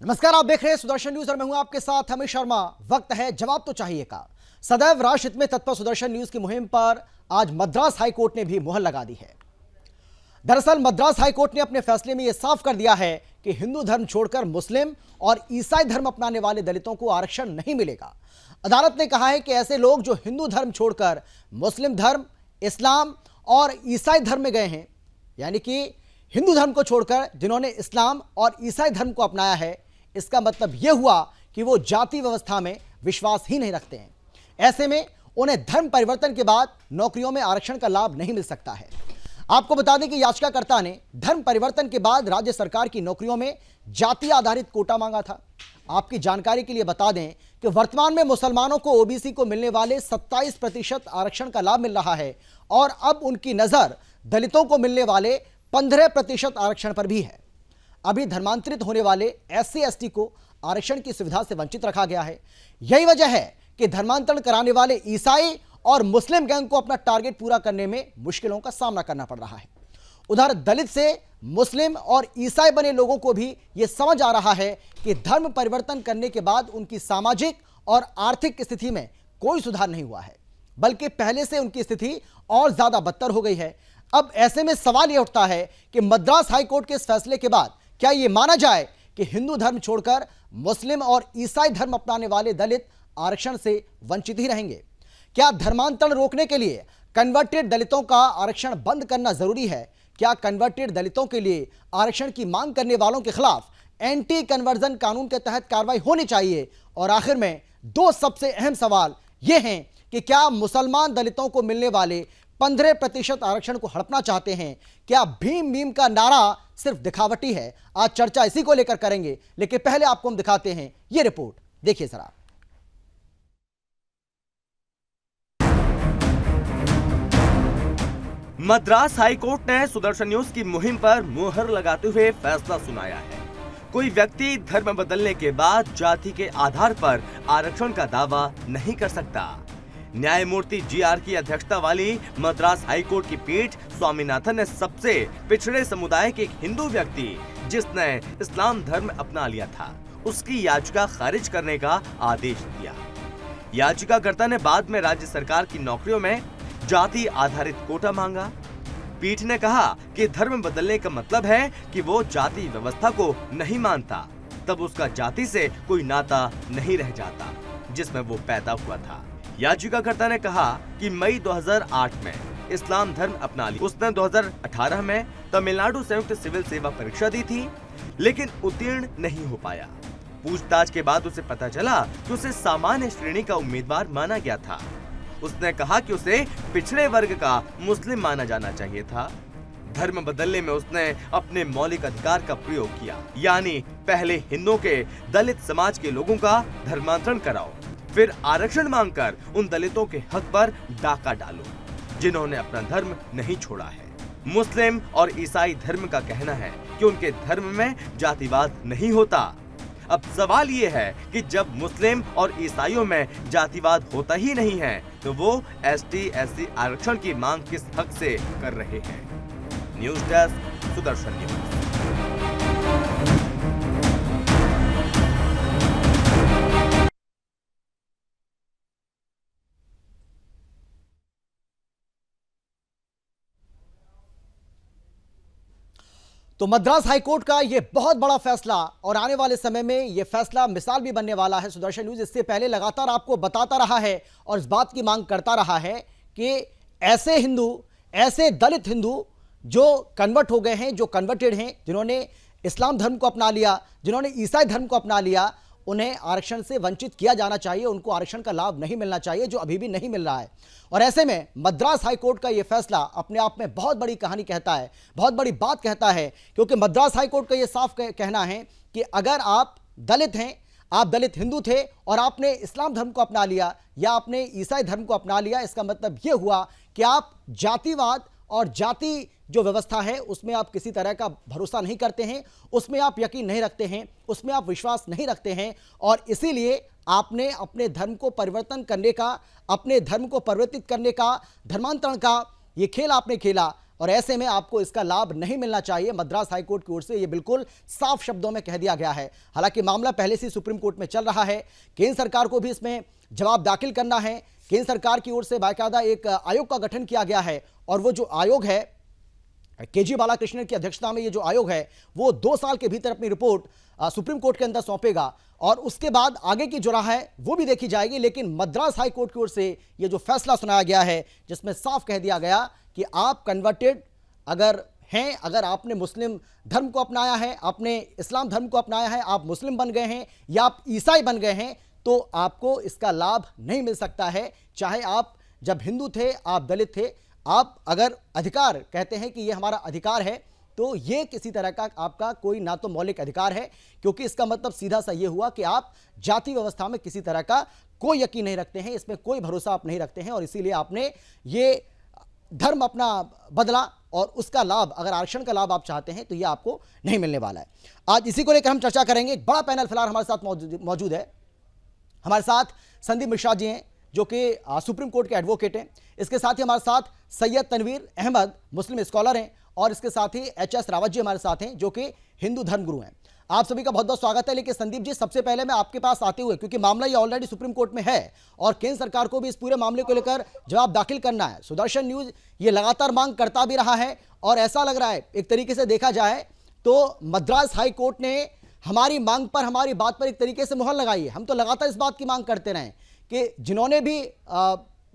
नमस्कार, आप देख रहे हैं सुदर्शन न्यूज और मैं हूं आपके साथ अमित शर्मा। वक्त है जवाब तो चाहिए का। सदैव राष्ट्र हित में तत्पर सुदर्शन न्यूज की मुहिम पर आज मद्रास हाईकोर्ट ने भी मुहर लगा दी है। दरअसल मद्रास हाईकोर्ट ने अपने फैसले में यह साफ कर दिया है कि हिंदू धर्म छोड़कर मुस्लिम और ईसाई धर्म अपनाने वाले दलितों को आरक्षण नहीं मिलेगा। अदालत ने कहा है कि ऐसे लोग जो हिंदू धर्म छोड़कर मुस्लिम धर्म, इस्लाम और ईसाई धर्म में गए हैं, यानी कि हिंदू धर्म को छोड़कर जिन्होंने इस्लाम और ईसाई धर्म को अपनाया है, इसका मतलब यह हुआ कि वो जाति व्यवस्था में विश्वास ही नहीं रखते हैं। ऐसे में उन्हें धर्म परिवर्तन के बाद नौकरियों में आरक्षण का लाभ नहीं मिल सकता है। आपको बता दें कि याचिकाकर्ता ने धर्म परिवर्तन के बाद राज्य सरकार की नौकरियों में जाति आधारित कोटा मांगा था। आपकी जानकारी के लिए बता दें कि वर्तमान में मुसलमानों को ओबीसी को मिलने वाले 27% आरक्षण का लाभ मिल रहा है और अब उनकी नजर दलितों को मिलने वाले 15% आरक्षण पर भी है। अभी धर्मांतरित होने वाले SC/ST को आरक्षण की सुविधा से वंचित रखा गया है। यही वजह है कि धर्मांतरण कराने वाले ईसाई और मुस्लिम गैंग को अपना टारगेट पूरा करने में मुश्किलों का सामना करना पड़ रहा है। उधर दलित से मुस्लिम और ईसाई बने लोगों को भी यह समझ आ रहा है कि धर्म परिवर्तन करने के बाद उनकी सामाजिक और आर्थिक स्थिति में कोई सुधार नहीं हुआ है, बल्कि पहले से उनकी स्थिति और ज्यादा बदतर हो गई है। अब ऐसे में सवाल यह उठता है कि मद्रास हाईकोर्ट के इस फैसले के बाद क्या यह माना जाए कि हिंदू धर्म छोड़कर मुस्लिम और ईसाई धर्म अपनाने वाले दलित आरक्षण से वंचित ही रहेंगे? क्या धर्मांतरण रोकने के लिए कन्वर्टेड दलितों का आरक्षण बंद करना जरूरी है? क्या कन्वर्टेड दलितों के लिए आरक्षण की मांग करने वालों के खिलाफ एंटी कन्वर्जन कानून के तहत कार्रवाई होनी चाहिए? और आखिर में दो सबसे अहम सवाल यह हैं कि क्या मुसलमान दलितों को मिलने वाले 15% आरक्षण को हड़पना चाहते हैं? क्या भीम मीम का नारा सिर्फ दिखावटी है? आज चर्चा इसी को लेकर करेंगे, लेकिन पहले आपको हम दिखाते हैं यह रिपोर्ट, देखिए जरा। मद्रास हाईकोर्ट ने सुदर्शन न्यूज की मुहिम पर मुहर लगाते हुए फैसला सुनाया है। कोई व्यक्ति धर्म बदलने के बाद जाति के आधार पर आरक्षण का दावा नहीं कर सकता। न्यायमूर्ति GR की अध्यक्षता वाली मद्रास हाईकोर्ट की पीठ स्वामीनाथन ने सबसे पिछड़े समुदाय के एक हिंदू व्यक्ति जिसने इस्लाम धर्म अपना लिया था, उसकी याचिका खारिज करने का आदेश दिया। याचिकाकर्ता ने बाद में राज्य सरकार की नौकरियों में जाति आधारित कोटा मांगा। पीठ ने कहा कि धर्म बदलने का मतलब है कि वो जाति व्यवस्था को नहीं मानता, तब उसका जाति से कोई नाता नहीं रह जाता जिसमें वो पैदा हुआ था। याचिकाकर्ता ने कहा कि मई 2008 में इस्लाम धर्म अपना लिया। उसने 2018 में तमिलनाडु संयुक्त सिविल सेवा परीक्षा दी थी, लेकिन उत्तीर्ण नहीं हो पाया। पूछताछ के बाद उसे पता चला कि उसे सामान्य श्रेणी का उम्मीदवार माना गया था। उसने कहा कि उसे पिछड़े वर्ग का मुस्लिम माना जाना चाहिए था। धर्म बदलने में उसने अपने मौलिक अधिकार का प्रयोग किया, यानी पहले हिंदुओं के दलित समाज के लोगों का धर्मांतरण कराओ, फिर आरक्षण मांगकर उन दलितों के हक पर डाका डालो जिन्होंने अपना धर्म नहीं छोड़ा है। मुस्लिम और ईसाई धर्म का कहना है कि उनके धर्म में जातिवाद नहीं होता। अब सवाल ये है कि जब मुस्लिम और ईसाइयों में जातिवाद होता ही नहीं है, तो वो ST/SC आरक्षण की मांग किस हक से कर रहे हैं? News desk, Sudarshan news. तो मद्रास हाईकोर्ट का यह बहुत बड़ा फैसला और आने वाले समय में यह फैसला मिसाल भी बनने वाला है। सुदर्शन न्यूज इससे पहले लगातार आपको बताता रहा है और इस बात की मांग करता रहा है कि ऐसे हिंदू, ऐसे दलित हिंदू जो कन्वर्ट हो गए हैं, जो कन्वर्टेड हैं, जिन्होंने इस्लाम धर्म को अपना लिया, जिन्होंने ईसाई धर्म को अपना लिया, उन्हें आरक्षण से वंचित किया जाना चाहिए। उनको आरक्षण का लाभ नहीं मिलना चाहिए, जो अभी भी नहीं मिल रहा है। और ऐसे में मद्रास हाईकोर्ट का यह फैसला अपने आप में बहुत बड़ी कहानी कहता है, बहुत बड़ी बात कहता है, क्योंकि मद्रास हाईकोर्ट का यह साफ कहना है कि अगर आप दलित हैं, आप दलित हिंदू थे और आपने इस्लाम धर्म को अपना लिया या आपने ईसाई धर्म को अपना लिया, इसका मतलब यह हुआ कि आप जातिवाद और जाति जो व्यवस्था है उसमें आप किसी तरह का भरोसा नहीं करते हैं, उसमें आप यकीन नहीं रखते हैं, उसमें आप विश्वास नहीं रखते हैं और इसीलिए आपने अपने धर्म को परिवर्तन करने का, अपने धर्म को परिवर्तित करने का, धर्मांतरण का ये खेल आपने खेला। और ऐसे में आपको इसका लाभ नहीं मिलना चाहिए। मद्रास हाईकोर्ट की ओर से यह बिल्कुल साफ शब्दों में कह दिया गया है। हालांकि मामला पहले से सुप्रीम कोर्ट में चल रहा है, केंद्र सरकार को भी इसमें जवाब दाखिल करना है। केंद्र सरकार की ओर से बाकायदा एक आयोग का गठन किया गया है और वो जो आयोग है, केजी बालाकृष्णन की अध्यक्षता में ये जो आयोग है वो 2 साल के भीतर अपनी रिपोर्ट सुप्रीम कोर्ट के अंदर सौंपेगा और उसके बाद आगे की जो राह है वो भी देखी जाएगी। लेकिन मद्रास हाई कोर्ट की ओर से ये जो फैसला सुनाया गया है जिसमें साफ कह दिया गया कि आप कन्वर्टेड अगर हैं, अगर आपने मुस्लिम धर्म को अपनाया है, आपने इस्लाम धर्म को अपनाया है, आप मुस्लिम बन गए हैं या आप ईसाई बन गए हैं, तो आपको इसका लाभ नहीं मिल सकता है। चाहे आप जब हिंदू थे, आप दलित थे, आप अगर अधिकार कहते हैं कि ये हमारा अधिकार है, तो ये किसी तरह का आपका कोई ना तो मौलिक अधिकार है, क्योंकि इसका मतलब सीधा सा ये हुआ कि आप जाति व्यवस्था में किसी तरह का कोई यकीन नहीं रखते हैं, इसमें कोई भरोसा आप नहीं रखते हैं और इसीलिए आपने ये धर्म अपना बदला और उसका लाभ, अगर आरक्षण का लाभ आप चाहते हैं तो ये आपको नहीं मिलने वाला है। आज इसी को लेकर हम चर्चा करेंगे। एक बड़ा पैनल फिलहाल हमारे साथ मौजूद है। हमारे साथ संदीप मिश्रा जी हैं जो कि सुप्रीम कोर्ट के एडवोकेट हैं। इसके साथ ही हमारे साथ सैयद तनवीर अहमद मुस्लिम स्कॉलर हैं और इसके साथ ही एच.एस. रावत जी हमारे साथ हैं जो कि हिंदू धर्मगुरु हैं। आप सभी का बहुत बहुत स्वागत है। लेकिन संदीप जी, सबसे पहले मैं आपके पास आते हुए, क्योंकि मामला ये ऑलरेडी सुप्रीम कोर्ट में है और केंद्र सरकार को भी इस पूरे मामले को लेकर जवाब दाखिल करना है। सुदर्शन न्यूज ये लगातार मांग करता भी रहा है और ऐसा लग रहा है एक तरीके से देखा जाए तो मद्रास हाई कोर्ट ने हमारी मांग पर, हमारी बात पर एक तरीके से मुहर लगाई है। हम तो लगातार इस बात की मांग करते रहे कि जिन्होंने भी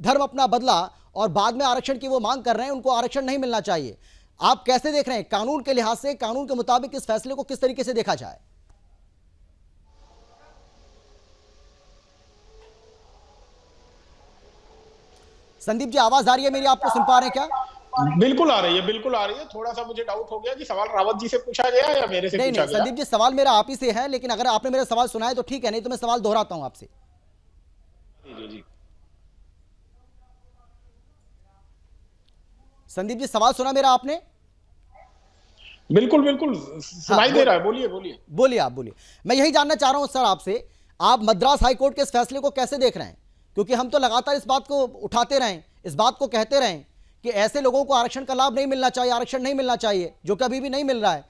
धर्म अपना बदला और बाद में आरक्षण की वो मांग कर रहे हैं, उनको आरक्षण नहीं मिलना चाहिए। आप कैसे देख रहे हैं कानून के लिहाज से, कानून के मुताबिक इस फैसले को किस तरीके से देखा जाए? संदीप जी, आवाज आ रही है मेरी? आपको सुन पा रहे हैं क्या? बिल्कुल आ रही है, बिल्कुल आ रही है। थोड़ा सा मुझे डाउट हो गया कि सवाल रावत जी से पूछा गया या मेरे से पूछा गया। संदीप जी, सवाल मेरा आप ही से है, लेकिन अगर आपने मेरा सवाल सुना है तो ठीक है, नहीं तो मैं सवाल दोहराता हूं आपसे। जी। संदीप जी, सवाल सुना मेरा आपने? बिल्कुल बिल्कुल सुनाई दे रहा है। बोलिए आप बोलिए। मैं यही जानना चाह रहा हूं सर आपसे, आप मद्रास हाईकोर्ट के इस फैसले को कैसे देख रहे हैं? क्योंकि हम तो लगातार इस बात को उठाते रहे, इस बात को कहते रहे कि ऐसे लोगों को आरक्षण का लाभ नहीं मिलना चाहिए, आरक्षण नहीं मिलना चाहिए, जो कभी भी नहीं मिल रहा है।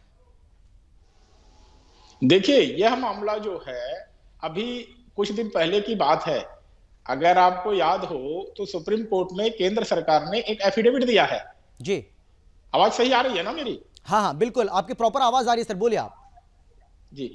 देखिए, यह मामला जो है अभी कुछ दिन पहले की बात है। अगर आपको याद हो तो सुप्रीम कोर्ट में केंद्र सरकार ने एक एफिडेविट दिया है। जी, आवाज सही आ रही है ना मेरी? हाँ, बिल्कुल आपकी प्रॉपर आवाज आ रही है सर, बोलिए आप। जी,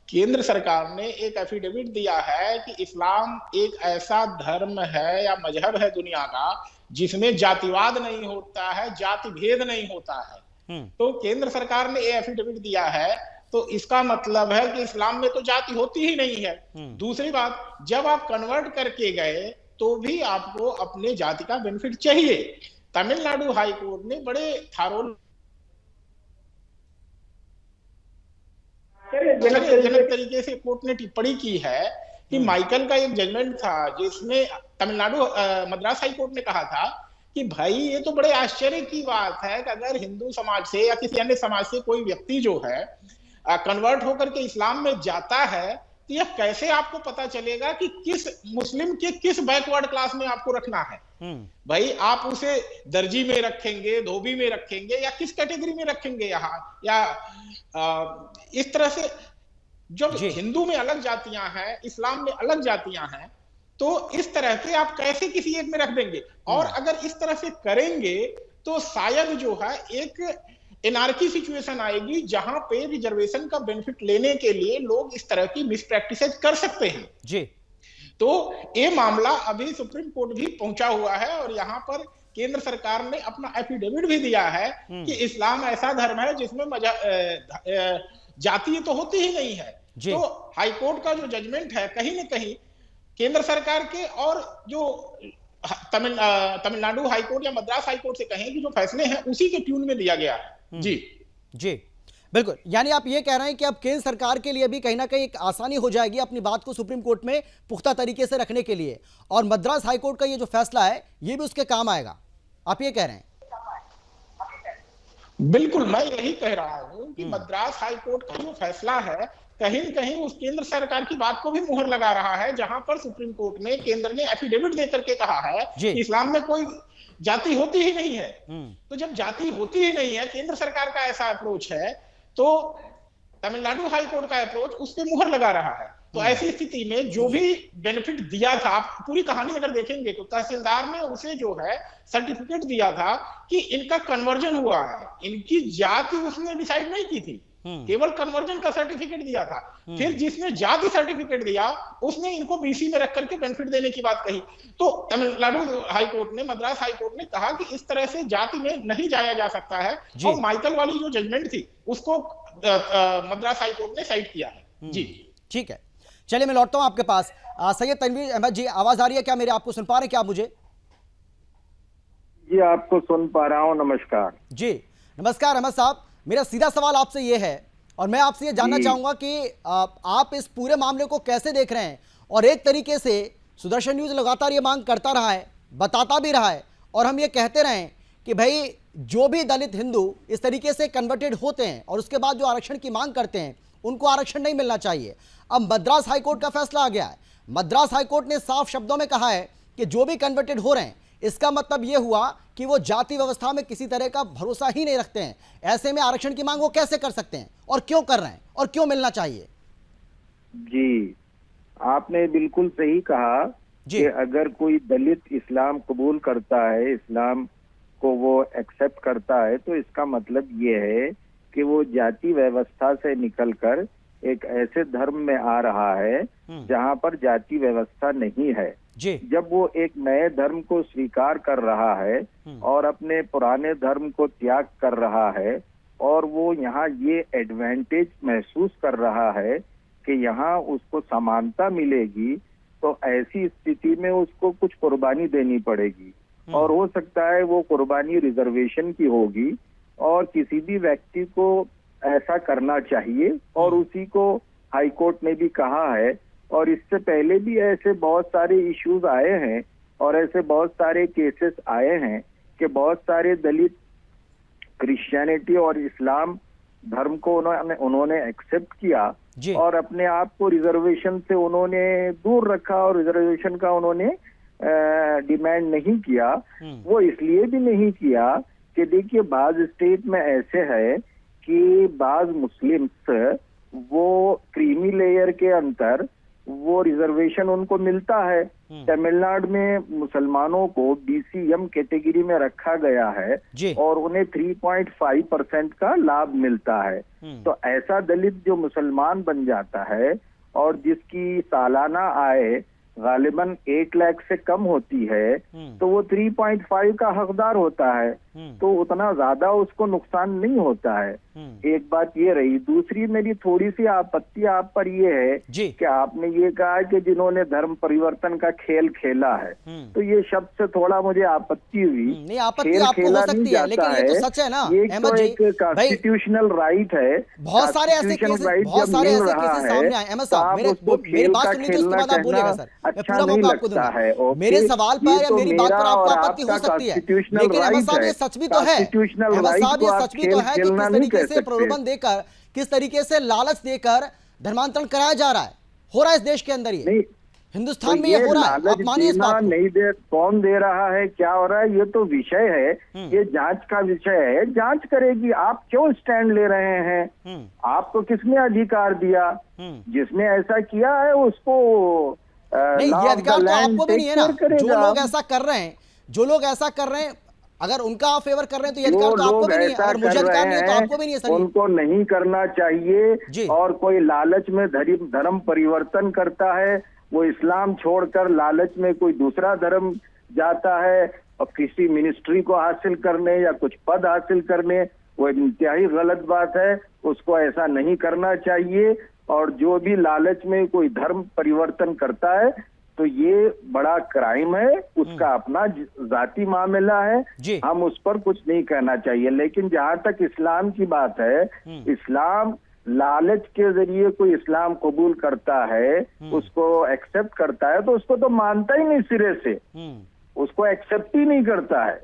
केंद्र सरकार ने एक एफिडेविट दिया है कि इस्लाम एक ऐसा धर्म है या मजहब है दुनिया का जिसमें जातिवाद नहीं होता है, जाति भेद नहीं होता है। तो केंद्र सरकार ने ये एफिडेविट दिया है, तो इसका मतलब है कि इस्लाम में तो जाति होती ही नहीं है। दूसरी बात, जब आप कन्वर्ट करके गए तो भी आपको अपने जाति का बेनिफिट चाहिए। तमिलनाडु हाई कोर्ट ने बड़े थारोल जनक तरीके से कोर्ट ने टिप्पणी की है कि माइकल का एक जजमेंट था जिसमें तमिलनाडु मद्रास हाई कोर्ट ने कहा था कि भाई ये तो बड़े आश्चर्य की बात है कि अगर हिंदू समाज से या किसी अन्य समाज से कोई व्यक्ति जो है कन्वर्ट होकर के इस्लाम में जाता है, तो यह कैसे आपको पता चलेगा कि किस मुस्लिम के किस बैकवर्ड क्लास में आपको रखना है? भाई आप उसे दर्जी में रखेंगे, धोबी में रखेंगे या किस कैटेगरी में रखेंगे यहाँ? या इस तरह से जब हिंदू में अलग जातियां हैं, इस्लाम में अलग जातियां हैं, तो इस तरह से आप कैसे किसी एक में रख देंगे? और अगर इस तरह से करेंगे तो शायद जो है एक एनार्की सिचुएशन आएगी जहां पे रिजर्वेशन का बेनिफिट लेने के लिए लोग इस तरह की मिस प्रैक्टिसेज कर सकते हैं। जी, तो ये मामला अभी सुप्रीम कोर्ट भी पहुंचा हुआ है और यहाँ पर केंद्र सरकार ने अपना एफिडेविट भी दिया है कि इस्लाम ऐसा धर्म है जिसमें जाति तो होती ही नहीं है। तो हाईकोर्ट का जो जजमेंट है कहीं न कहीं केंद्र सरकार के और जो तमिलनाडु हाईकोर्ट या मद्रास हाईकोर्ट से कहें कि जो फैसले हैं उसी के ट्यून में दिया गया है। जी, बिल्कुल। यानी आप ये कह रहे हैं कि अब केंद्र सरकार के लिए भी कहीं ना कहीं एक आसानी हो जाएगी अपनी बात को सुप्रीम कोर्ट में पुख्ता तरीके से रखने के लिए, और मद्रास हाईकोर्ट का ये जो फैसला है ये भी उसके काम आएगा, आप ये कह रहे हैं? बिल्कुल, मैं यही कह रहा हूं कि मद्रास हाईकोर्ट का जो फैसला है कहीं न कहीं उस केंद्र सरकार की बात को भी मुहर लगा रहा है, जहां पर सुप्रीम कोर्ट ने केंद्र ने एफिडेविट देकर के कहा है कि इस्लाम में कोई जाति होती ही नहीं है। हम्म। तो जब जाति होती ही नहीं है, केंद्र सरकार का ऐसा अप्रोच है, तो तमिलनाडु हाई कोर्ट का अप्रोच उस पर मुहर लगा रहा है। तो ऐसी स्थिति में जो भी बेनिफिट दिया था, आप पूरी कहानी अगर देखेंगे तो तहसीलदार ने उसे जो है सर्टिफिकेट दिया था कि इनका कन्वर्जन हुआ है, इनकी जाति उसने डिसाइड नहीं की थी, केवल कन्वर्जन का सर्टिफिकेट दिया था। फिर जिसने जाति सर्टिफिकेट दिया उसने इनको बीसी में रख करके बेनिफिट देने की बात कही। तो तमिलनाडु हाई कोर्ट ने, मद्रास हाई कोर्ट ने कहा कि इस तरह से जाति में नहीं जाया जा सकता है, और माइकल वाली जो जजमेंट थी उसको मद्रास हाई कोर्ट ने साइड किया है। जी ठीक है, चलिए मैं लौटता हूं आपके पास। सैयद तनवीर अहमद जी, आवाज आ रही है क्या मेरे? आपको सुन पा रहे हैं क्या आप मुझे? जी आपको सुन पा रहा हूं, नमस्कार। जी नमस्कार अहमद साहब, मेरा सीधा सवाल आपसे ये है, और मैं आपसे ये जानना चाहूंगा कि आप इस पूरे मामले को कैसे देख रहे हैं। और एक तरीके से सुदर्शन न्यूज लगातार ये मांग करता रहा है, बताता भी रहा है, और हम ये कहते रहे कि भाई जो भी दलित हिंदू इस तरीके से कन्वर्टेड होते हैं और उसके बाद जो आरक्षण की मांग करते हैं उनको आरक्षण नहीं मिलना चाहिए। अब मद्रास हाईकोर्ट का फैसला आ गया है। मद्रास हाईकोर्ट ने साफ शब्दों में कहा है कि जो भी कन्वर्टेड हो रहे हैं, इसका मतलब यह हुआ कि वो जाति व्यवस्था में किसी तरह का भरोसा ही नहीं रखते हैं। ऐसे में आरक्षण की मांग वो कैसे कर सकते हैं, और क्यों कर रहे हैं, और क्यों मिलना चाहिए? जी आपने बिल्कुल सही कहा कि अगर कोई दलित इस्लाम कबूल करता है, इस्लाम को वो एक्सेप्ट करता है, तो इसका मतलब ये है कि वो जाति व्यवस्था से निकलकर एक ऐसे धर्म में आ रहा है जहां पर जाति व्यवस्था नहीं है। जब वो एक नए धर्म को स्वीकार कर रहा है और अपने पुराने धर्म को त्याग कर रहा है, और वो यहाँ ये एडवांटेज महसूस कर रहा है कि यहाँ उसको समानता मिलेगी, तो ऐसी स्थिति में उसको कुछ कुर्बानी देनी पड़ेगी। और हो सकता है वो कुर्बानी रिजर्वेशन की होगी, और किसी भी व्यक्ति को ऐसा करना चाहिए, और उसी को हाई कोर्ट ने भी कहा है। और इससे पहले भी ऐसे बहुत सारे इश्यूज आए हैं और ऐसे बहुत सारे केसेस आए हैं कि बहुत सारे दलित क्रिश्चियनिटी और इस्लाम धर्म को उन्होंने एक्सेप्ट किया और अपने आप को रिजर्वेशन से उन्होंने दूर रखा, और रिजर्वेशन का उन्होंने डिमांड नहीं किया। वो इसलिए भी नहीं किया कि देखिए बाज स्टेट में ऐसे है कि बाज मुस्लिम्स वो क्रीमी लेयर के अंदर वो रिजर्वेशन उनको मिलता है। तमिलनाडु में मुसलमानों को बीसीएम कैटेगरी में रखा गया है और उन्हें 3.5% का लाभ मिलता है। तो ऐसा दलित जो मुसलमान बन जाता है और जिसकी सालाना आय गालिबन 8 लाख से कम होती है, तो वो 3.5 का हकदार होता है, तो उतना ज्यादा उसको नुकसान नहीं होता है। एक बात ये रही। दूसरी मेरी थोड़ी सी आपत्ति आप पर ये है कि आपने ये कहा कि जिन्होंने धर्म परिवर्तन का खेल खेला है, तो ये शब्द से थोड़ा मुझे आपत्ति हुई। नहीं, आपत्ति आपको हो सकती है, लेकिन ये तो सच है ना अहमद जी, एक कॉन्स्टिट्यूशनल राइट है। बहुत सारे ऐसे केसेस सामने आए। अहमद साहब मेरी बात सुनिए, तो उसके बाद आप बोलिएगा सर, मैं पूरा मौका आपको दूंगा। मेरे सवाल पर या मेरी बात पर आपको आपत्ति हो सकती है, लेकिन अहमद साहब ये सच भी तो है, अहमद साहब ये सच भी तो है कि किस तरीके से प्रलोभन देकर, किस तरीके से लालच देकर धर्मांतरण कराया जा रहा है, हो रहा है इस देश के अंदर। ये हिंदुस्तान में ये हो रहा है, आप मानिए इस बात को। नहीं दे, कौन दे रहा है, क्या हो रहा है, ये तो विषय है, ये जांच का विषय है, जांच करेगी। आप क्यों स्टैंड ले रहे हैं? आपको किसने अधिकार दिया? जिसने ऐसा किया है उसको नहीं, ये अधिकार तो आपको भी नहीं है ना। जो लोग ऐसा कर रहे हैं, जो लोग ऐसा कर रहे हैं, अगर उनका आप फेवर कर रहे हैं तो ये अधिकार तो आपको भी नहीं है, और मुझे अधिकार नहीं है तो आपको भी नहीं है सर। उनको नहीं करना चाहिए। और कोई लालच में धर्म परिवर्तन करता है, वो इस्लाम छोड़कर लालच में कोई दूसरा धर्म जाता है और किसी मिनिस्ट्री को हासिल करने या कुछ पद हासिल करने, वो इंतहाई गलत बात है। उसको ऐसा नहीं करना चाहिए। और जो भी लालच में कोई धर्म परिवर्तन करता है तो ये बड़ा क्राइम है, उसका अपना जाति मामला है, हम उस पर कुछ नहीं कहना चाहिए। लेकिन जहां तक इस्लाम की बात है, इस्लाम लालच के जरिए कोई इस्लाम कबूल करता है, उसको एक्सेप्ट करता है, तो उसको तो मानता ही नहीं सिरे से, उसको एक्सेप्ट ही नहीं करता है।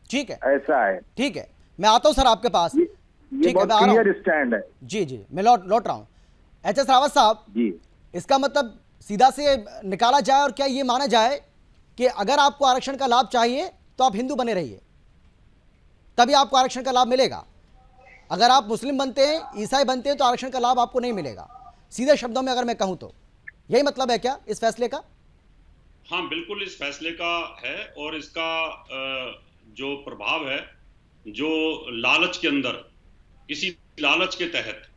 ठीक है, ऐसा है। ठीक है, मैं आता हूं सर आपके पास। ये बहुत क्लियर स्टैंड है। जी मैं लौट रहा हूं। एच.एस. रावत साहब जी, इसका मतलब सीधा से निकाला जाए और क्या ये माना जाए कि अगर आपको आरक्षण का लाभ चाहिए तो आप हिंदू बने रहिए, तभी आपको आरक्षण का लाभ मिलेगा। अगर आप मुस्लिम बनते हैं, ईसाई बनते हैं, तो आरक्षण का लाभ आपको नहीं मिलेगा। सीधे शब्दों में अगर मैं कहूं तो यही मतलब है क्या इस फैसले का? हाँ, बिल्कुल इस फैसले का है, और इसका जो प्रभाव है, जो लालच के अंदर, किसी लालच के तहत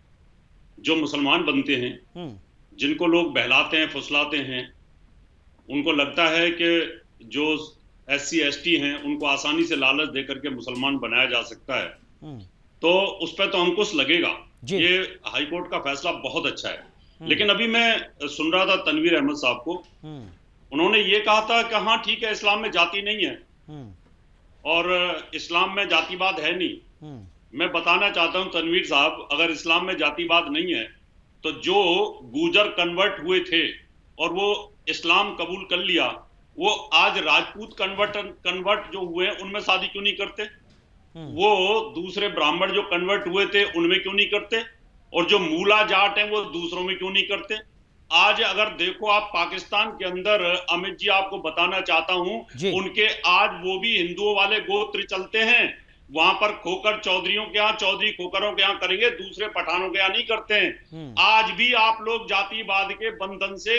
जो मुसलमान बनते हैं, जिनको लोग बहलाते हैं, फुसलाते हैं, उनको लगता है कि जो SC ST हैं उनको आसानी से लालच देकर के मुसलमान बनाया जा सकता है, तो उस पर तो अंकुश लगेगा। ये हाईकोर्ट का फैसला बहुत अच्छा है। लेकिन अभी मैं सुन रहा था तनवीर अहमद साहब को, उन्होंने ये कहा था कि हाँ ठीक है, इस्लाम में जाति नहीं है और इस्लाम में जातिवाद है नहीं। मैं बताना चाहता हूं तनवीर साहब, अगर इस्लाम में जातिवाद नहीं है तो जो गुजर कन्वर्ट हुए थे और वो इस्लाम कबूल कर लिया, वो आज राजपूत कन्वर्ट जो हुए हैं उनमें शादी क्यों नहीं करते? वो दूसरे ब्राह्मण जो कन्वर्ट हुए थे उनमें क्यों नहीं करते? और जो मूला जाट हैं वो दूसरों में क्यों नहीं करते? आज अगर देखो आप पाकिस्तान के अंदर, अमित जी आपको बताना चाहता हूं, उनके आज वो भी हिंदुओं वाले गोत्र चलते हैं। वहां पर खोकर चौधरियों के यहाँ, चौधरी खोकरों के यहाँ करेंगे, दूसरे पठानों के यहाँ नहीं करते हैं। आज भी आप लोग जातिवाद के बंधन से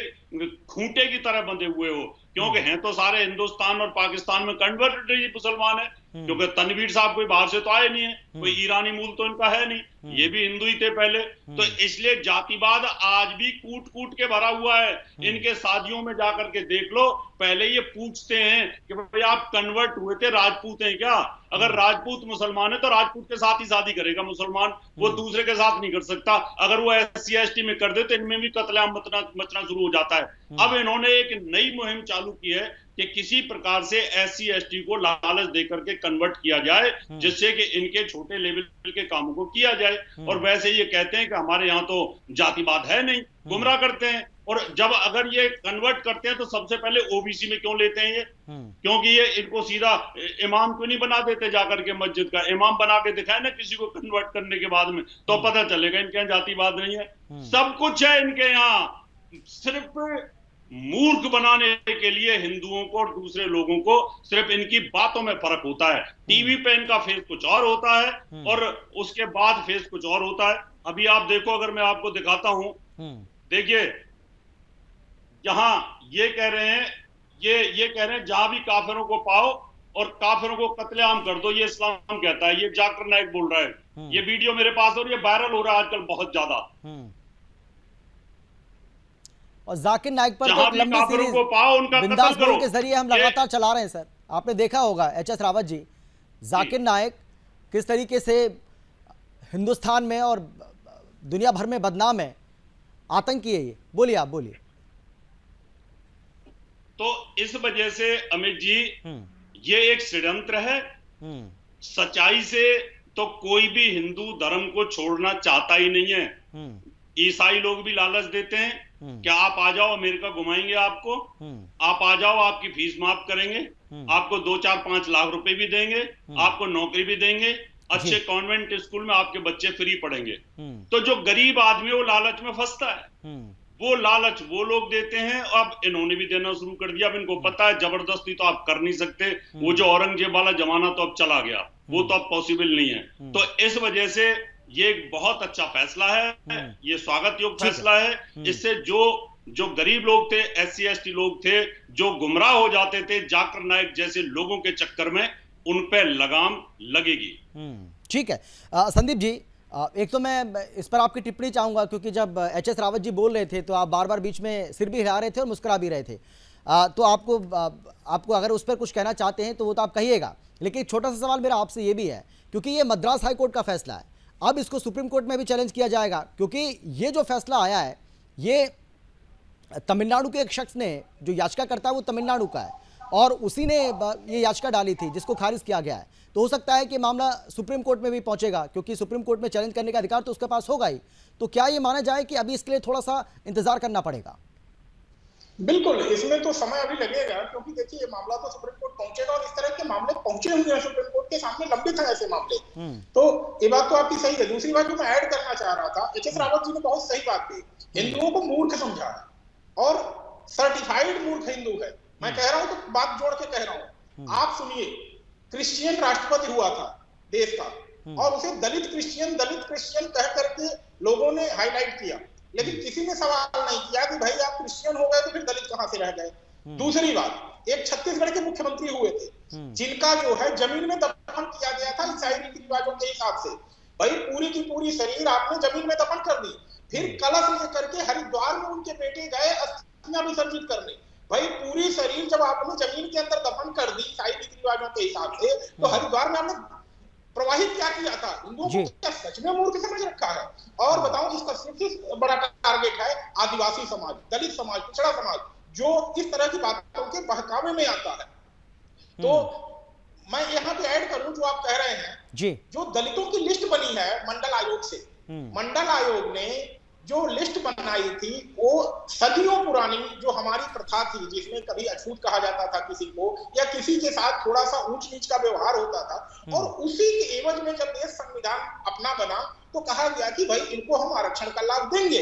खूंटे की तरह बंधे हुए हो, क्योंकि हैं तो सारे हिंदुस्तान और पाकिस्तान में कन्वर्टेड मुसलमान है, क्योंकि तनवीर साहब कोई बाहर से तो आए नहीं है, कोई ईरानी मूल तो इनका है नहीं, ये भी हिंदू ही थे पहले। तो इसलिए जातिवाद आज भी कूट कूट के भरा हुआ है। इनके शादियों में जाकर के देख लो, पहले ये पूछते हैं कि भाई आप कन्वर्ट हुए थे, राजपूत हैं क्या? अगर राजपूत मुसलमान है तो राजपूत के साथ ही शादी करेगा मुसलमान, वो दूसरे के साथ नहीं कर सकता। अगर वो SC ST में कर दे तो इनमें भी कत्लेआम मचना शुरू हो जाता है। अब इन्होंने एक नई मुहिम चालू की है कि किसी प्रकार से SC ST को लालच देकर के कन्वर्ट किया जाए, जिससे कि इनके छोटे लेवल के कामों को किया जाए। और वैसे ये कहते हैं कि हमारे यहाँ तो जातिवाद है नहीं, गुमराह करते हैं। और जब अगर ये कन्वर्ट करते हैं तो सबसे पहले OBC में क्यों लेते हैं ये? क्योंकि ये इनको सीधा इमाम क्यों नहीं बना देते? जाकर के मस्जिद का इमाम बना के दिखाए ना किसी को कन्वर्ट करने के बाद में, तो पता चलेगा इनके यहाँ जातिवाद नहीं है। सब कुछ है इनके यहाँ, सिर्फ मूर्ख बनाने के लिए हिंदुओं को और दूसरे लोगों को सिर्फ इनकी बातों में फर्क होता है। टीवी पे इनका फेस कुछ और होता है और उसके बाद फेस कुछ और होता है। अभी आप देखो, अगर मैं आपको दिखाता हूं, देखिए जहां ये कह रहे हैं, ये कह रहे हैं जहां भी काफिरों को पाओ और काफिरों को कत्लेआम कर दो, ये इस्लाम कहता है। ये जाकिर नाइक बोल रहा है, ये वीडियो मेरे पास और ये वायरल हो रहा है आजकल बहुत ज्यादा। और जाकिर नाइक पर तो लंबी सीरीज बिंदास बोल के जरिए हम लगातार चला रहे हैं सर। आपने देखा होगा HS रावत जी, जाकिर नाइक किस तरीके से हिंदुस्तान में और दुनिया भर में बदनाम है, आतंकी है ये। बोलिए, आप बोलिए। तो इस वजह से अमित जी, ये एक षड्यंत्र है। सच्चाई से तो कोई भी हिंदू धर्म को छोड़ना चाहता ही नहीं है। ईसाई लोग भी लालच देते हैं, क्या आप आ जाओ, अमेरिका घुमाएंगे आपको, आप आ जाओ, आपकी फीस माफ करेंगे, आपको 2-4-5 लाख रुपए भी देंगे, आपको नौकरी भी देंगे, अच्छे कॉन्वेंट स्कूल में आपके बच्चे फ्री पढ़ेंगे। तो जो गरीब आदमी वो लालच में फंसता है, वो लालच वो लोग देते हैं। अब इन्होंने भी देना शुरू कर दिया। अब इनको पता है जबरदस्ती तो आप कर नहीं सकते, वो जो औरंगजेब वाला जमाना तो अब चला गया, वो तो अब पॉसिबल नहीं है। तो इस वजह से ये एक बहुत अच्छा फैसला है, ये स्वागत योग्य फैसला है। इससे जो गरीब लोग थे, SC ST लोग थे, जो गुमराह हो जाते थे जाकिर नाइक जैसे लोगों के चक्कर में, उन पे लगाम लगेगी। ठीक है संदीप जी, एक तो मैं इस पर आपकी टिप्पणी चाहूंगा, क्योंकि जब HS रावत जी बोल रहे थे तो आप बार बार बीच में सिर भी हिला रहे थे और मुस्कुरा भी रहे थे। तो आपको अगर उस पर कुछ कहना चाहते हैं तो वो तो आप कहिएगा। लेकिन एक छोटा सा सवाल मेरा आपसे ये भी है, क्योंकि ये मद्रास हाई कोर्ट का फैसला है, अब इसको सुप्रीम कोर्ट में भी चैलेंज किया जाएगा, क्योंकि ये जो फैसला आया है ये तमिलनाडु के एक शख्स ने, जो याचिका करता है वो तमिलनाडु का है, और उसी ने ये याचिका डाली थी जिसको खारिज किया गया है। तो हो सकता है कि मामला सुप्रीम कोर्ट में भी पहुंचेगा, क्योंकि सुप्रीम कोर्ट में चैलेंज करने का अधिकार तो उसके पास होगा ही। तो क्या ये माना जाए कि अभी इसके लिए थोड़ा सा इंतजार करना पड़ेगा? बिल्कुल, इसमें तो समय अभी लगेगा, क्योंकि देखिए ये मामला तो सुप्रीम कोर्ट पहुंचेगा और इस तरह के मामले पहुंचे हुए हैं सुप्रीम कोर्ट के सामने, लंबित हैं ऐसे मामले। तो ये बात तो आपकी सही है। दूसरी बात जो मैं ऐड करना चाह रहा था, HS रावत जी ने बहुत सही बात की, हिंदुओं को मूर्ख समझा है और सर्टिफाइड मूर्ख हिंदू है। मैं कह रहा हूं तो बात जोड़ के कह रहा हूं, आप सुनिए, क्रिश्चियन राष्ट्रपति हुआ था देश का, और उसे दलित क्रिश्चियन कह करके लोगों ने हाईलाइट किया, लेकिन किसी ने सवाल नहीं किया कि भाई आप क्रिश्चियन हो गए तो फिर दलित कहां से रह गए। दूसरी बात, एक छत्तीसगढ़ के मुख्यमंत्री हुए थे जिनका जो है जमीन में दफन किया गया था ईसाई रीति रिवाजों के हिसाब से। भाई पूरी की पूरी शरीर आपने जमीन में दफन कर दी, फिर कलश लेकर के हरिद्वार में उनके बेटे गए अस्थियां विसर्जित करने। भाई पूरी शरीर जब आपने जमीन के अंदर दफन कर दी ईसाई रीति रिवाजों के हिसाब से, तो हरिद्वार में आपने प्रवाहित क्या किया था? हिंदुओं को क्या सच में मूर्ख समझ रखा है? और बताओ, इसका सबसे बड़ा टारगेट है आदिवासी समाज, दलित समाज, पिछड़ा समाज, जो इस तरह की बातों के बहकावे में आता है। तो मैं यहाँ पे ऐड करूं जो आप कह रहे हैं जी, जो दलितों की लिस्ट बनी है मंडल आयोग से, मंडल आयोग ने जो लिस्ट बनाई थी वो सदियों पुरानी जो हमारी प्रथा थी, जिसमें कभी अछूत कहा जाता था किसी को, या किसी के साथ थोड़ा सा ऊंच नीच का व्यवहार होता था, और उसी के एवज में जब देश संविधान अपना बना तो कहा गया कि भाई इनको हम आरक्षण का लाभ देंगे।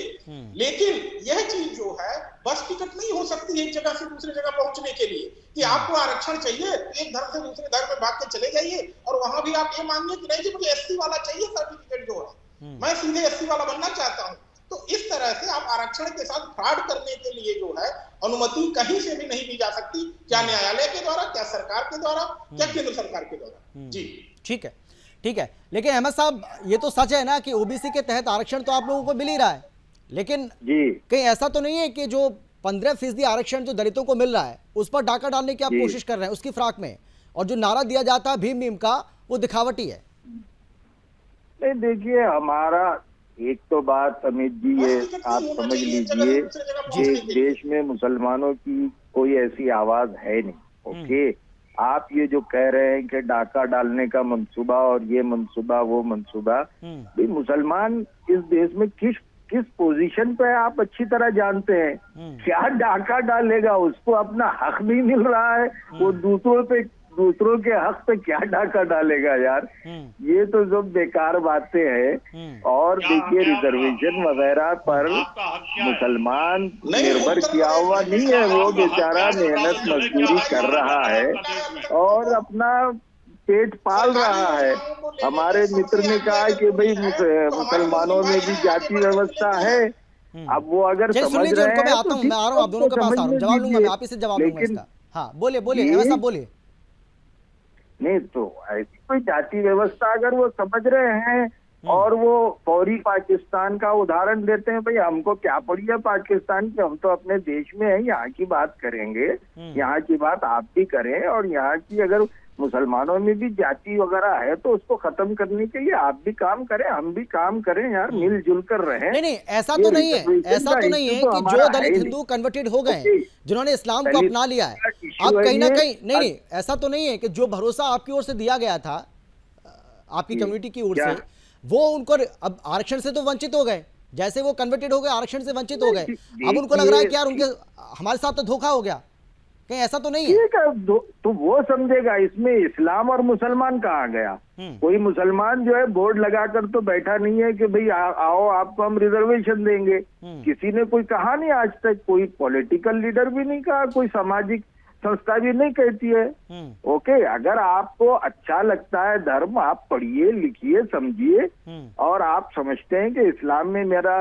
लेकिन यह चीज जो है, बस टिकट नहीं हो सकती एक जगह से दूसरी जगह पहुंचने के लिए कि आपको आरक्षण चाहिए, एक धर्म से दूसरे धर्म में भाग के चले जाइए और वहां भी आप ये मानिए कि नहीं जी मुझे एससी वाला चाहिए सर्टिफिकेट जो है, मैं सीधे एससी वाला बनना चाहता हूं। तो इस तरह से आप आरक्षण के साथ फ्रॉड करने के लिए जो है अनुमति कहीं से भी नहीं दी जा सकती, क्या न्यायालय के द्वारा, क्या सरकार के द्वारा, क्या केंद्र सरकार के द्वारा। जी ठीक है। लेकिन अहमद साहब, ये तो सच है ना कि ओबीसी के तहत आरक्षण तो आप लोगों को मिल ही रहा है, लेकिन कहीं ऐसा तो नहीं है कि जो 15% आरक्षण जो दलितों को मिल रहा है उस पर डाका डालने की आप कोशिश कर रहे हैं उसकी फ्राक में, और जो नारा दिया जाता है भीम का वो दिखावटी है? नहीं, देखिए, हमारा एक तो बात अमित जी, ये आप समझ लीजिए कि देश में मुसलमानों की कोई ऐसी आवाज है नहीं। ओके, आप ये जो कह रहे हैं कि डाका डालने का मंसूबा और ये मंसूबा वो मंसूबा, भाई मुसलमान इस देश में किस पोजीशन पे आप अच्छी तरह जानते हैं। क्या डाका डालेगा? उसको अपना हक भी मिल रहा है, वो दूसरों के हक पे क्या डाका डालेगा यार? ये तो सब बेकार बातें हैं। और देखिए, रिजर्वेशन वगैरह पर मुसलमान निर्भर किया हुआ नहीं है, वो बेचारा मेहनत मजदूरी कर रहा है और अपना पेट पाल रहा है। हमारे मित्र ने कहा कि भाई मुसलमानों में भी जाति व्यवस्था है। अब वो अगर समझ रहे हैं मैं आता हूं, मैं आ रहा हूं आप दोनों के पास, आ रहा हूं, जवाब लूंगा मैं, आप इसे जवाब लूंगा इसका। हाँ, बोलिए अहमद साहब, बोलिए। नहीं तो ऐसी कोई जाति व्यवस्था अगर वो समझ रहे हैं और वो फौरी पाकिस्तान का उदाहरण देते हैं, भाई हमको क्या पड़ी है पाकिस्तान की, हम तो अपने देश में हैं, यहाँ की बात करेंगे, यहाँ की बात आप भी करें, और यहाँ की अगर मुसलमानों में भी जाति वगैरह है तो उसको खत्म करने के लिए आप भी काम करें, हम भी काम करें यार, मिलजुल कर रहे। नहीं, ऐसा तो नहीं है कि जो दलित हिंदू कन्वर्टेड हो गए, जिन्होंने इस्लाम को अपना लिया है, अब कहीं ना कहीं नहीं, ऐसा तो नहीं है कि जो भरोसा आपकी ओर से दिया गया था, आपकी कम्युनिटी की ओर से, वो उनको अब आरक्षण से तो वंचित हो गए, जैसे वो कन्वर्टेड हो गए आरक्षण से वंचित हो गए, अब उनको लग रहा है कि यार उनके हमारे साथ तो धोखा हो गया, कहीं ऐसा तो नहीं है? तो वो समझेगा इसमें इस्लाम और मुसलमान कहाँ गया। कोई मुसलमान जो है बोर्ड लगाकर तो बैठा नहीं है कि भाई आओ आपको हम रिजर्वेशन देंगे। किसी ने कोई कहा नहीं आज तक, कोई पॉलिटिकल लीडर भी नहीं कहा, कोई सामाजिक संस्था भी नहीं कहती है। ओके, अगर आपको अच्छा लगता है धर्म, आप पढ़िए लिखिए समझिए, और आप समझते हैं कि इस्लाम में मेरा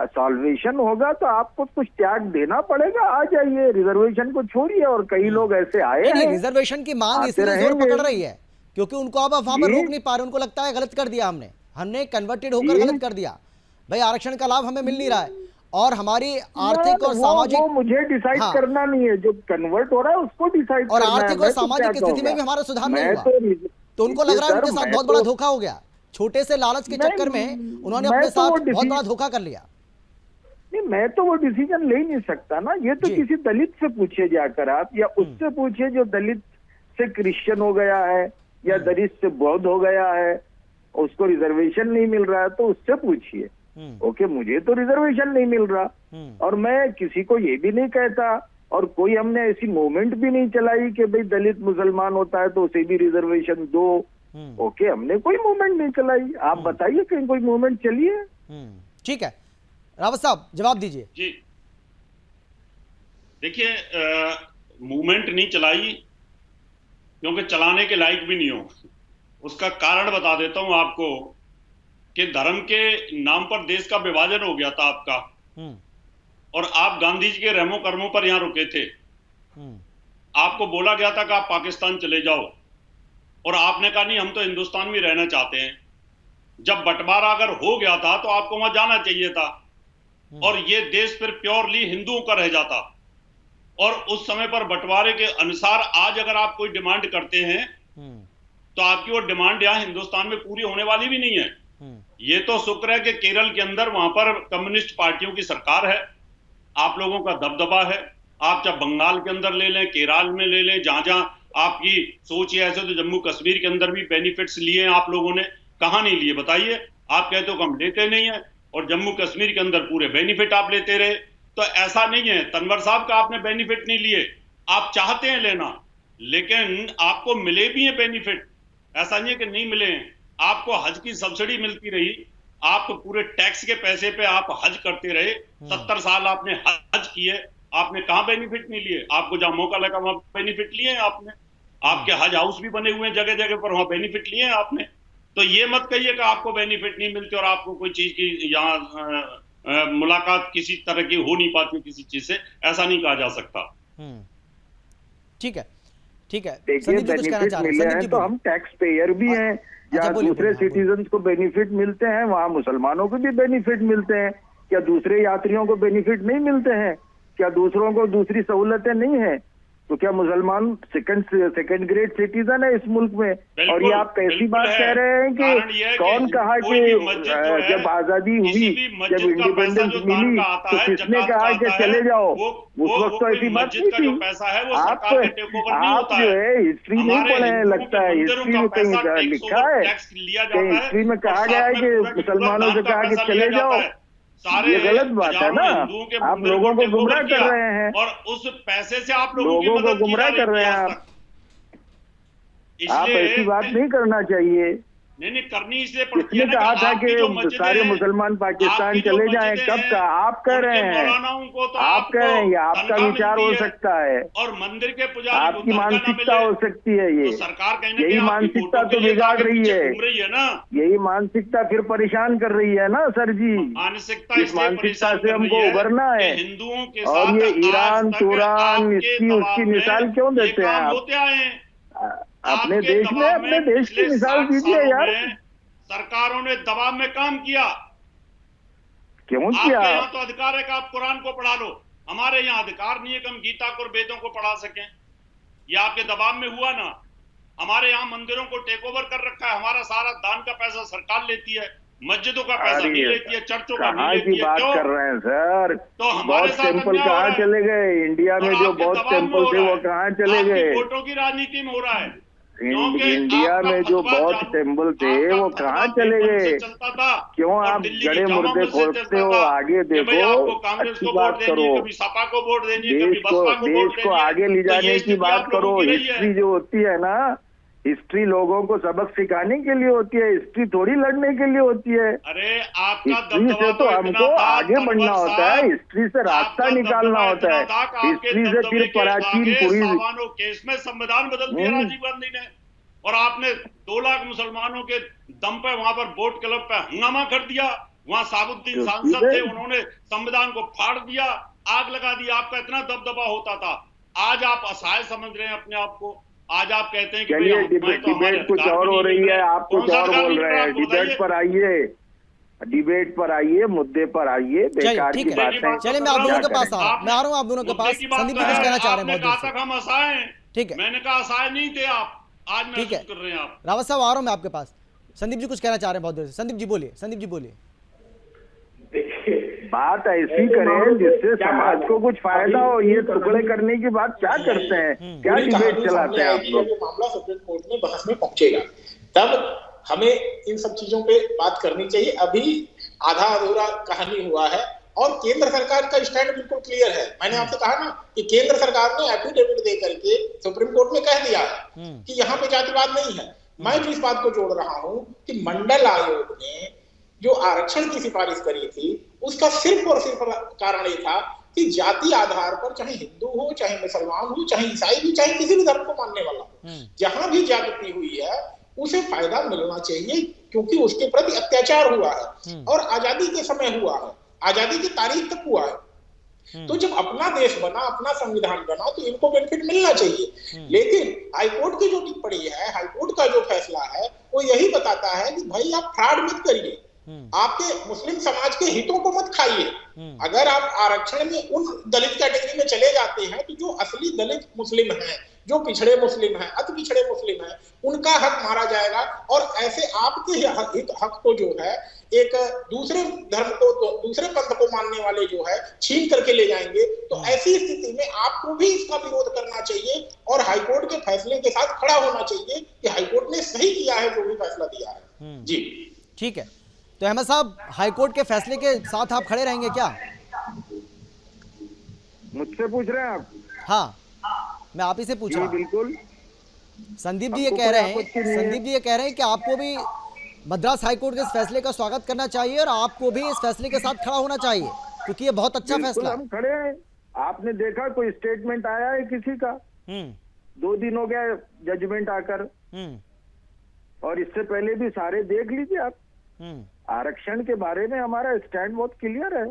सॉल्वेशन होगा तो आपको कुछ त्याग देना पड़ेगा, आ जाइए, रिजर्वेशन को छोड़िए। और कई लोग ऐसे आए हैं, रिजर्वेशन की मांग इसलिए जोर पकड़ रही है क्योंकि उनको अब वहां पर रोक नहीं पा रहे, उनको लगता है गलत कर दिया हमने कन्वर्टेड होकर गलत कर दिया, भाई आरक्षण का लाभ हमें मिल नहीं रहा है, और हमारी आर्थिक और सामाजिक, वो मुझे डिसाइड करना नहीं है, जो कन्वर्ट हो रहा है उसको डिसाइड करना है। और आर्थिक और सामाजिक स्थिति में भी हमारा सुधार नहीं हुआ, तो उनको लग रहा है उनके साथ बहुत बड़ा धोखा हो गया, छोटे से लालच के चक्कर में उन्होंने अपने साथ बहुत बड़ा धोखा कर लिया। नहीं, मैं तो वो डिसीजन ले नहीं सकता ना, ये तो किसी दलित से पूछिए जाकर आप, या उससे पूछिए जो दलित से क्रिश्चियन हो गया है या दलित से बौद्ध हो गया है, उसको रिजर्वेशन नहीं मिल रहा है तो उससे पूछिए। ओके, मुझे तो रिजर्वेशन नहीं मिल रहा और मैं किसी को ये भी नहीं कहता, और कोई हमने ऐसी मूवमेंट भी नहीं चलाई कि भाई दलित मुसलमान होता है तो उसे भी रिजर्वेशन दो। ओके, हमने कोई मूवमेंट नहीं चलाई, आप बताइए कहीं कोई मूवमेंट चली है? ठीक है, रावत साहब जवाब दीजिए। जी, देखिए, मूवमेंट नहीं चलाई, क्योंकि चलाने के लायक भी नहीं हो। उसका कारण बता देता हूं आपको कि धर्म के नाम पर देश का विभाजन हो गया था आपका, और आप गांधी जी के रहमो कर्मों पर यहां रुके थे। आपको बोला गया था कि आप पाकिस्तान चले जाओ, और आपने कहा नहीं, हम तो हिंदुस्तान में रहना चाहते हैं। जब बंटवारा अगर हो गया था तो आपको वहां जाना चाहिए था, और ये देश फिर प्योरली हिंदुओं का रह जाता। और उस समय पर बंटवारे के अनुसार आज अगर आप कोई डिमांड करते हैं तो आपकी वो डिमांड यहाँ हिंदुस्तान में पूरी होने वाली भी नहीं है। ये तो शुक्र है कि केरल के अंदर वहां पर कम्युनिस्ट पार्टियों की सरकार है, आप लोगों का दबदबा है। आप जब बंगाल के अंदर ले लें, केरल में ले लें, जहां जहां आपकी सोच है ऐसे, तो जम्मू कश्मीर के अंदर भी बेनिफिट्स लिए हैं आप लोगों ने, कहां नहीं लिए बताइए? आप कहते हो कि हम लेते नहीं है, और जम्मू कश्मीर के अंदर पूरे बेनिफिट आप लेते रहे। तो ऐसा नहीं है तनवर साहब का आपने बेनिफिट नहीं लिए, आप चाहते हैं लेना, लेकिन आपको मिले भी हैं बेनिफिट, ऐसा नहीं है कि नहीं मिले हैं। आपको हज की सब्सिडी मिलती रही, आप पूरे टैक्स के पैसे पे आप हज करते रहे, 70 साल आपने हज किए, आपने कहां बेनिफिट नहीं लिए? आपको जहां मौका लगा वहां बेनिफिट लिए हैं आपने। आपके हज हाउस भी बने हुए हैं जगह जगह पर, वहां बेनिफिट लिए हैं आपने। तो ये मत कहिए कि आपको बेनिफिट नहीं मिलते और आपको कोई चीज की यहाँ मुलाकात किसी तरह की हो नहीं पाती किसी चीज से, ऐसा नहीं कहा जा सकता। ठीक है, ठीक है। देखिए बेनिफिट मिले हैं तो हम टैक्स पेयर भी हैं, या दूसरे सिटीजन्स को बेनिफिट मिलते हैं, वहाँ मुसलमानों को भी बेनिफिट मिलते हैं। क्या दूसरे यात्रियों को बेनिफिट नहीं मिलते हैं? क्या दूसरों को दूसरी सहूलतें नहीं है? तो क्या मुसलमान सेकंड ग्रेड सिटीजन है इस मुल्क में? और ये आप कैसी बात कह रहे हैं कि कौन कहा कि जब आजादी हुई, जब इंडिपेंडेंस मिली, तो किसने कहा कि चले जाओ? उस वक्त तो ऐसी बात नहीं थी। आप जो है हिस्ट्री नहीं पढ़े हैं लगता है, हिस्ट्री में कहीं लिखा है कि हिस्ट्री में कहा गया है कि मुसलमानों से कहा कि चले जाओ। ये गलत बात है ना, आप लोगों को गुमराह कर रहे हैं, और उस पैसे से आप लोगों को गुमराह कर रहे हैं। आप ऐसी बात नहीं करना चाहिए। नहीं करनी इसलिए किसने कहा था कि सारे मुसलमान पाकिस्तान चले जाएं? कब कहा? आप कह रहे हैं, आप कह रहे हैं, ये आपका विचार हो सकता है, और मंदिर के पुजारी आपकी मानसिकता हो सकती है। ये सरकार यही मानसिकता तो बिगाड़ रही है, यही मानसिकता फिर परेशान कर रही है ना सर जी। इस मानसिकता से हमको उभरना है। हिंदुओं के और ये ईरान तुरान इसकी उसकी मिसाल क्यों देते हैं आप? अपने देश में अपने देश की मिसाल दीजिए यार। सरकारों ने दबाव में काम किया, क्यों किया? आपके यहाँ तो अधिकार है कि आप कुरान को पढ़ा लो, हमारे यहाँ अधिकार नहीं है कि हम गीता को और वेदों को पढ़ा सकें। ये आपके दबाव में हुआ ना। हमारे यहाँ मंदिरों को टेक ओवर कर रखा है, हमारा सारा दान का पैसा सरकार लेती है, मस्जिदों का पैसा नहीं लेती है, चर्चों का नहीं लेती है। बात कर रहे हैं सर, तो बहुत टेम्पल कहाँ चले गए? इंडिया में जो बहुत टेम्पल थे वो कहाँ चले गए? वोटों की राजनीति में हो रहा है। इंडिया में जो बहुत टेम्पल थे वो कहाँ चले गए? क्यों आप गड़े मुर्दे खोलते हो? आगे देखो, अच्छी बात करो, देश को आगे ले जाने की बात करो। हिस्ट्री जो होती है ना, हिस्ट्री लोगों को सबक सिखाने के लिए होती है, हिस्ट्री थोड़ी लड़ने के लिए होती है। अरे आपका हिस्ट्री से तो हमको आगे बढ़ना होता है, हिस्ट्री से रास्ता निकालना होता है, हिस्ट्री से फिर प्राचीन पूरी केस में संविधान बदल दिया राजीव गांधी ने, और आपने 2 लाख मुसलमानों के दम पे वहां पर बोट क्लब पे हंगामा कर दिया। वहां साबुद्दीन सांसद थे, उन्होंने संविधान को फाड़ दिया, आग लगा दी। आपका इतना दबदबा होता था, आज आप असहाय समझ रहे हैं अपने आप को। आज आप कहते हैं कि डिबेट कुछ और हो रही है, आप कुछ और बोल रहे हैं। डिबेट पर आइए, डिबेट पर आइए, मुद्दे पर आइए, बेकार की बातें। चलिए मैं आप दोनों के पास मैं आ रहा हूँ आप दोनों के पास। संदीप जी कुछ कहना चाह रहे हैं बहुत देर से। हम असहाय हैं, ठीक है, मैंने कहा असहाय नहीं थे आप, आज महसूस कर रहे हैं आप। रावत साहब आ रहा हूँ मैं आपके पास। संदीप जी कुछ कहना चाह रहे हैं बहुत देर से। संदीप जी बोलिए, संदीप जी बोलिए। बात ऐसी करें जिससे समाज को कुछ फायदा हो, ये टुकड़े करने की बात क्या करते हैं? क्या डिबेट चलाते हैं आप लोग? मामला सुप्रीम कोर्ट में बहस में पहुंचेगा तब हमें इन सब चीजों पे बात करनी चाहिए। अभी आधा अधूरा कहानी हुआ है, और केंद्र सरकार का स्टैंड बिल्कुल क्लियर है। मैंने आपसे कहा ना कि केंद्र सरकार ने एफिडेविट दे करके सुप्रीम कोर्ट में कह दिया है कि यहाँ पे जातिवाद नहीं है। मैं जो इस बात को जोड़ रहा हूँ कि मंडल आयोग ने जो आरक्षण की सिफारिश करी थी, उसका सिर्फ और सिर्फ कारण ये था कि जाति आधार पर चाहे हिंदू हो, चाहे मुसलमान हो, चाहे ईसाई भी, चाहे किसी भी धर्म को मानने वाला हो, जहां भी ज्यादती हुई है उसे फायदा मिलना चाहिए, क्योंकि उसके प्रति अत्याचार हुआ है और आजादी के समय हुआ है, आजादी की तारीख तक हुआ है। तो जब अपना देश बना, अपना संविधान बना, तो इनको बेनिफिट मिलना चाहिए। लेकिन हाईकोर्ट की जो टिप्पणी है, हाईकोर्ट का जो फैसला है, वो यही बताता है कि भाई आप फ्रॉड मत करिए, आपके मुस्लिम समाज के हितों को मत खाइए। अगर आप आरक्षण में उन दलित कैटेगरी में चले जाते हैं तो जो असली दलित मुस्लिम हैं, जो पिछड़े मुस्लिम हैं, अति पिछड़े मुस्लिम हैं, उनका हक मारा जाएगा और ऐसे आपके हक को जो है एक दूसरे धर्म को, दूसरे पंथ को मानने वाले जो है छीन करके ले जाएंगे। तो ऐसी स्थिति में आपको भी इसका विरोध करना चाहिए और हाईकोर्ट के फैसले के साथ खड़ा होना चाहिए कि हाईकोर्ट ने सही किया है जो भी फैसला दिया है। जी ठीक है, तो अहमद साहब, हाईकोर्ट के फैसले के साथ आप खड़े रहेंगे क्या? मुझसे पूछ रहे हैं आप? हाँ, मैं आप ही से पूछ रहा हूँ। बिल्कुल। संदीप जी ये कह रहे हैं कि आपको भी मद्रास हाईकोर्ट के इस फैसले का स्वागत करना चाहिए और आपको भी इस फैसले के साथ खड़ा होना चाहिए, क्योंकि ये बहुत अच्छा फैसला है। हम खड़े हैं। आपने देखा कोई स्टेटमेंट आया है किसी का? 2 दिन हो गया जजमेंट आकर, और इससे पहले भी सारे देख लीजिए आप। आरक्षण के बारे में हमारा स्टैंड बहुत क्लियर है।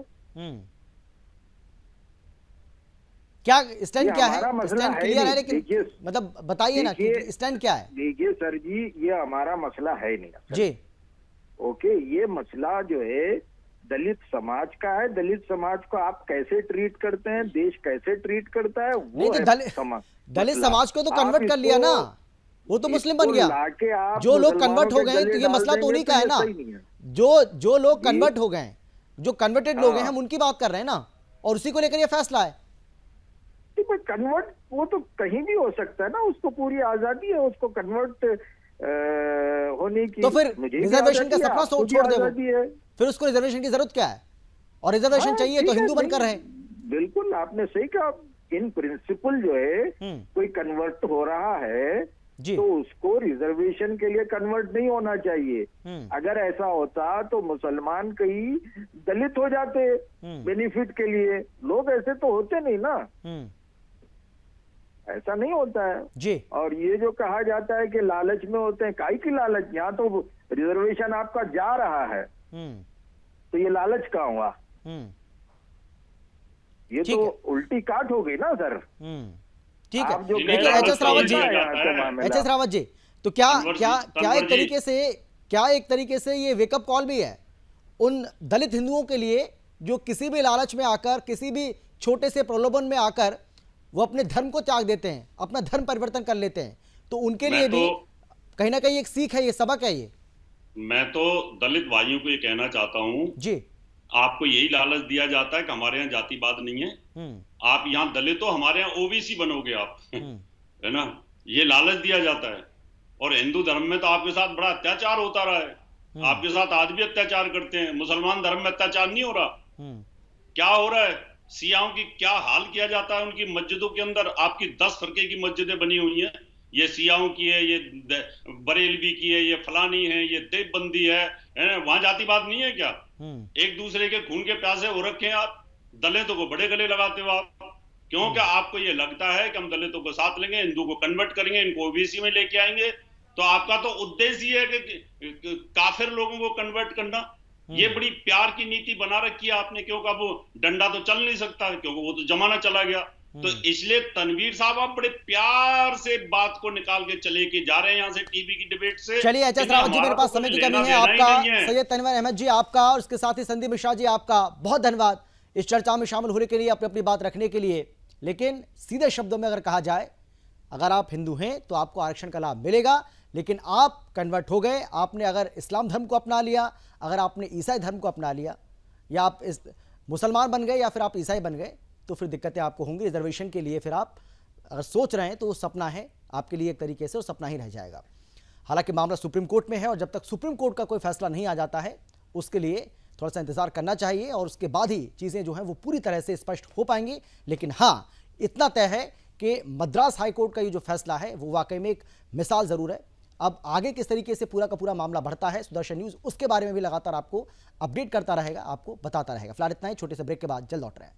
क्या स्टैंड क्या है? स्टैंड क्लियर है, लेकिन मतलब बताइए ना कि स्टैंड क्या है? देखिए सर जी, ये हमारा मसला है नहीं जी। ओके, ये मसला जो है दलित समाज का है। दलित समाज को आप कैसे ट्रीट करते हैं, देश कैसे ट्रीट करता है, वो है दलित समाज को तो कन्वर्ट कर लिया ना, वो तो मुस्लिम बन गया। जो लोग कन्वर्ट हो गए, तो ये मसला तो उन्हीं का है ना। जो लोग कन्वर्ट हो गए, जो कन्वर्टेड लोग हैं, हम उनकी बात कर रहे हैं ना, और उसी को लेकर ये फैसला है। कन्वर्ट वो तो कहीं भी हो सकता है ना, उसको पूरी आजादी है उसको कन्वर्ट होने की। तो फिर रिजर्वेशन का सपना छोड़ दे वो, फिर उसको रिजर्वेशन की जरूरत क्या है? और रिजर्वेशन चाहिए तो हिंदू बनकर रहे। बिल्कुल आपने सही कहा। इन प्रिंसिपल जो है कोई कन्वर्ट हो रहा है तो उसको रिजर्वेशन के लिए कन्वर्ट नहीं होना चाहिए। अगर ऐसा होता तो मुसलमान कहीं दलित हो जाते बेनिफिट के लिए। लोग ऐसे तो होते नहीं ना, ऐसा नहीं होता है जी। और ये जो कहा जाता है कि लालच में होते हैं, काहे की लालच? यहाँ तो रिजर्वेशन आपका जा रहा है, तो ये लालच कहाँ हुआ? ये तो उल्टी काट हो गई ना सर। ठीक है, देखिए एच.एस. रावत जी, तो क्या एक तरीके से ये वेकअप कॉल भी है उन दलित हिंदुओं के लिए जो किसी भी लालच में आकर, किसी भी छोटे से प्रलोभन में आकर वो अपने धर्म को त्याग देते हैं, अपना धर्म परिवर्तन कर लेते हैं, तो उनके लिए भी कहीं ना कहीं एक सीख है, ये सबक है। ये मैं तो दलित भाइयों को ये कहना चाहता हूँ जी, आपको यही लालच दिया जाता है कि हमारे यहाँ जातिवाद नहीं है, आप यहाँ दलित हो, हमारे यहाँ ओबीसी बनोगे आप है ना, ये लालच दिया जाता है। और हिंदू धर्म में तो आपके साथ बड़ा अत्याचार होता रहा है, आपके साथ आज भी अत्याचार करते हैं। मुसलमान धर्म में अत्याचार नहीं हो रहा? क्या हो रहा है? सियाओं की क्या हाल किया जाता है उनकी मस्जिदों के अंदर। आपकी 10 फरके की मस्जिदें बनी हुई हैं, ये सियाओं की है, ये बरेलवी की है, ये फलानी है, ये देवबंदी है ना? वहां जातिवाद नहीं है क्या? एक दूसरे के खून के प्यासे हो रखे हैं आप, दलितों को बड़े गले लगाते हो आप। क्योंकि आपको ये लगता है कि हम दलितों को साथ लेंगे, हिंदू को कन्वर्ट करेंगे, इनको ओबीसी में लेके आएंगे, तो आपका तो उद्देश्य है कि काफिर लोगों को कन्वर्ट करना। ये बड़ी प्यार की नीति बना रखी है आपने, क्योंकि अब वो डंडा तो चल नहीं सकता क्योंकि वो तो जमाना चला गया। तो इसलिए तनवीर साहब आप बड़े प्यार से बात को निकाल के चले के जा रहे हैं यहाँ से टीवी की डिबेट से। चलिए एच.एस. रावत जी, मेरे पास समय की कमी है। आपका सैयद तनवीर अहमद जी आपका, और उसके साथ ही संदीप मिश्रा जी आपका बहुत धन्यवाद इस चर्चा में शामिल होने के लिए, अपनी बात रखने के लिए। लेकिन सीधे शब्दों में अगर कहा जाए, अगर आप हिंदू हैं तो आपको आरक्षण का लाभ मिलेगा, लेकिन आप कन्वर्ट हो गए, आपने अगर इस्लाम धर्म को अपना लिया, अगर आपने ईसाई धर्म को अपना लिया, या आप इस मुसलमान बन गए या फिर आप ईसाई बन गए, तो फिर दिक्कतें आपको होंगी। रिजर्वेशन के लिए फिर आप अगर सोच रहे हैं तो वो सपना है आपके लिए, एक तरीके से वो सपना ही रह जाएगा। हालांकि मामला सुप्रीम कोर्ट में है और जब तक सुप्रीम कोर्ट का कोई फैसला नहीं आ जाता है उसके लिए थोड़ा सा इंतजार करना चाहिए और उसके बाद ही चीज़ें जो हैं वो पूरी तरह से स्पष्ट हो पाएंगी। लेकिन हाँ, इतना तय है कि मद्रास हाईकोर्ट का ये जो फैसला है वो वाकई में एक मिसाल ज़रूर है। अब आगे किस तरीके से पूरा का पूरा मामला बढ़ता है, सुदर्शन न्यूज़ उसके बारे में भी लगातार आपको अपडेट करता रहेगा, आपको बताता रहेगा। फिलहाल इतना ही, छोटे से ब्रेक के बाद जल्द लौट रहे हैं।